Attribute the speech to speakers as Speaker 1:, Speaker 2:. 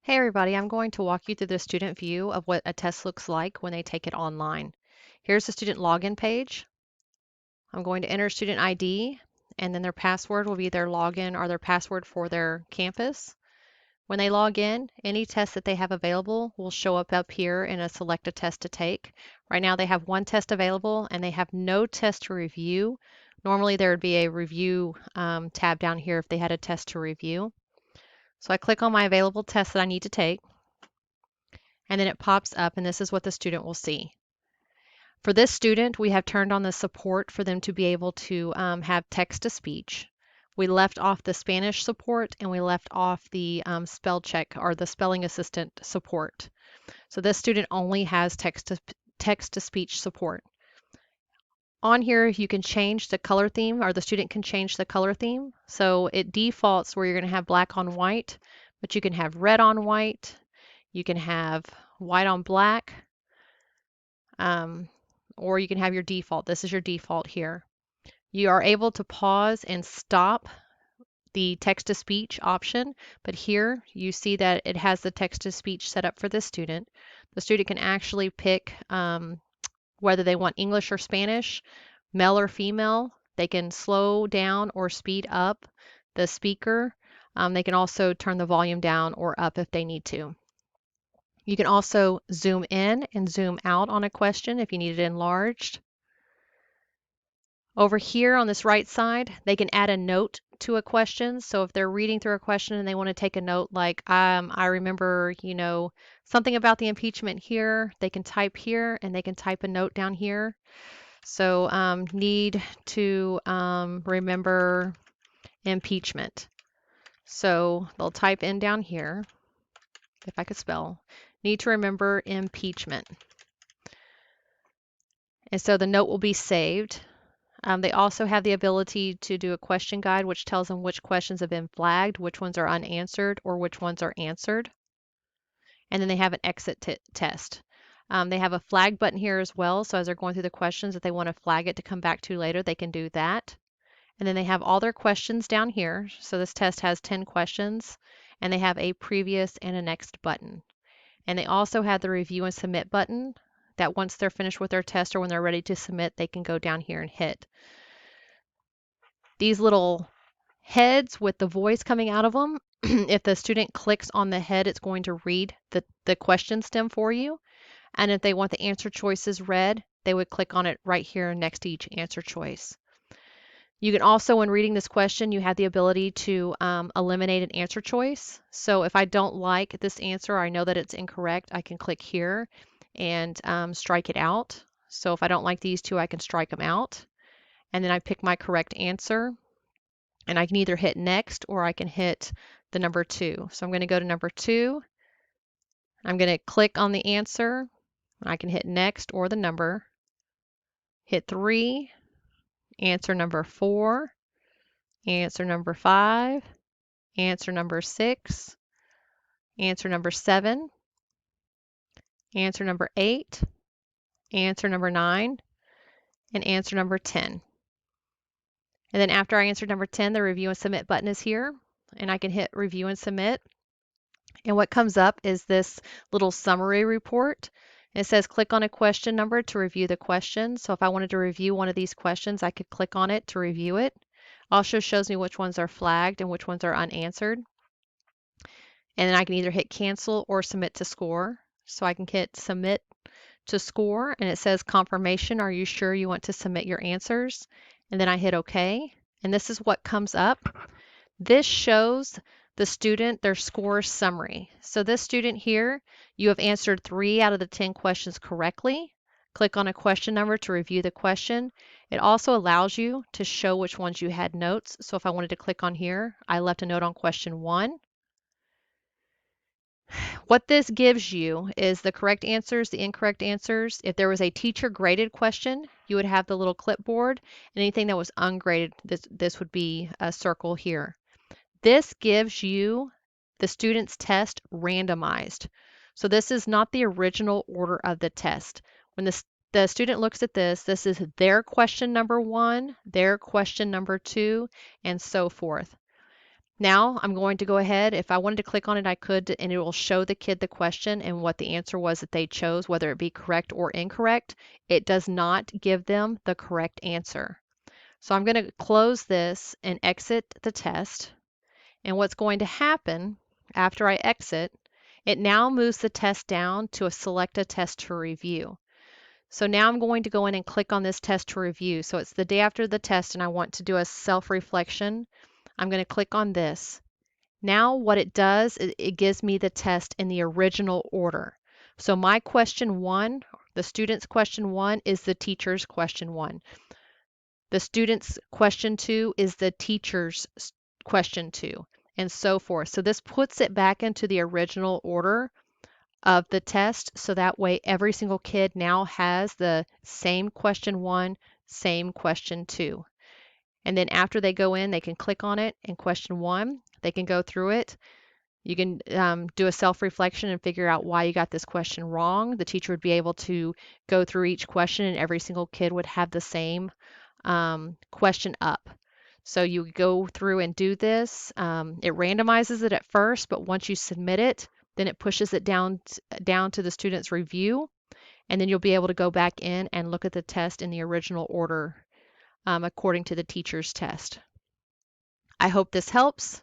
Speaker 1: Hey everybody, I'm going to walk you through the student view of what a test looks like when they take it online. Here's the student login page. I'm going to enter student ID, and then their password will be their login or their password for their campus. When they log in, any test that they have available will show up here in a select a test to take. Right now they have one test available and they have no test to review. Normally there would be a review tab down here if they had a test to review. So I click on my available test that I need to take, and then it pops up and this is what the student will see. For this student, we have turned on the support for them to be able to have text to speech. We left off the Spanish support and we left off the spell check or the spelling assistant support. So this student only has text to speech support. On here, you can change the color theme, or the student can change the color theme. So it defaults where you're going to have black on white, but you can have red on white, you can have white on black, or you can have your default. This is your default here. You are able to pause and stop the text-to-speech option, but here you see that it has the text-to-speech set up for this student. The student can actually pick whether they want English or Spanish, male or female. They can slow down or speed up the speaker. They can also turn the volume down or up if they need to. You can also zoom in and zoom out on a question if you need it enlarged. Over here on this right side, they can add a note to a question. So if they're reading through a question and they want to take a note like, I remember, something about the impeachment here, they can type here and they can type a note down here. So need to remember impeachment. So they'll type in down here, if I could spell, need to remember impeachment. And so the note will be saved. They also have the ability to do a question guide, which tells them which questions have been flagged, which ones are unanswered, or which ones are answered. And then they have an exit test. They have a flag button here as well. So as they're going through the questions, if they want to flag it to come back to later, they can do that. And then they have all their questions down here. So this test has 10 questions, and they have a previous and a next button. And they also have the review and submit button that once they're finished with their test or when they're ready to submit, they can go down here and hit. These little heads with the voice coming out of them, if the student clicks on the head, it's going to read the question stem for you. And if they want the answer choices read, they would click on it right here next to each answer choice. You can also, when reading this question, you have the ability to eliminate an answer choice. So if I don't like this answer, or I know that it's incorrect, I can click here and strike it out. So if I don't like these two, I can strike them out. And then I pick my correct answer. And I can either hit next or I can hit the number 2. So I'm going to go to number 2. I'm going to click on the answer. I can hit next or the number. Hit 3. Answer number 4. Answer number 5. Answer number 6. Answer number 7. Answer number 8. Answer number 9. And answer number 10. And then after I answered number 10, the review and submit button is here. And I can hit review and submit. And what comes up is this little summary report. It says click on a question number to review the question. So if I wanted to review one of these questions, I could click on it to review it. Also shows me which ones are flagged and which ones are unanswered. And then I can either hit cancel or submit to score. So I can hit submit to score and it says confirmation. Are you sure you want to submit your answers? And then I hit OK. And this is what comes up. This shows the student their score summary. So this student here, you have answered 3 out of the 10 questions correctly. Click on a question number to review the question. It also allows you to show which ones you had notes. So if I wanted to click on here, I left a note on question 1. What this gives you is the correct answers, the incorrect answers. If there was a teacher graded question, you would have the little clipboard. Anything that was ungraded, this would be a circle here. This gives you the student's test randomized. So this is not the original order of the test. When the student looks at this is their question number 1, their question number 2, and so forth. Now I'm going to go ahead. If I wanted to click on it, I could, and it will show the kid the question and what the answer was that they chose, whether it be correct or incorrect. It does not give them the correct answer. So I'm going to close this and exit the test. And what's going to happen after I exit, it now moves the test down to a select a test to review. So now I'm going to go in and click on this test to review. So it's the day after the test and I want to do a self-reflection. I'm going to click on this. Now what it does is it gives me the test in the original order. So my question one, the student's question one is the teacher's question one. The student's question two is the teacher's question two, and so forth. So this puts it back into the original order of the test, so that way every single kid now has the same question one, same question two. And then after they go in, they can click on it and question one, they can go through it. You can do a self-reflection and figure out why you got this question wrong. The teacher would be able to go through each question and every single kid would have the same question up. So you go through and do this. It randomizes it at first, but once you submit it, then it pushes it down to the student's review, and then you'll be able to go back in and look at the test in the original order according to the teacher's test. I hope this helps.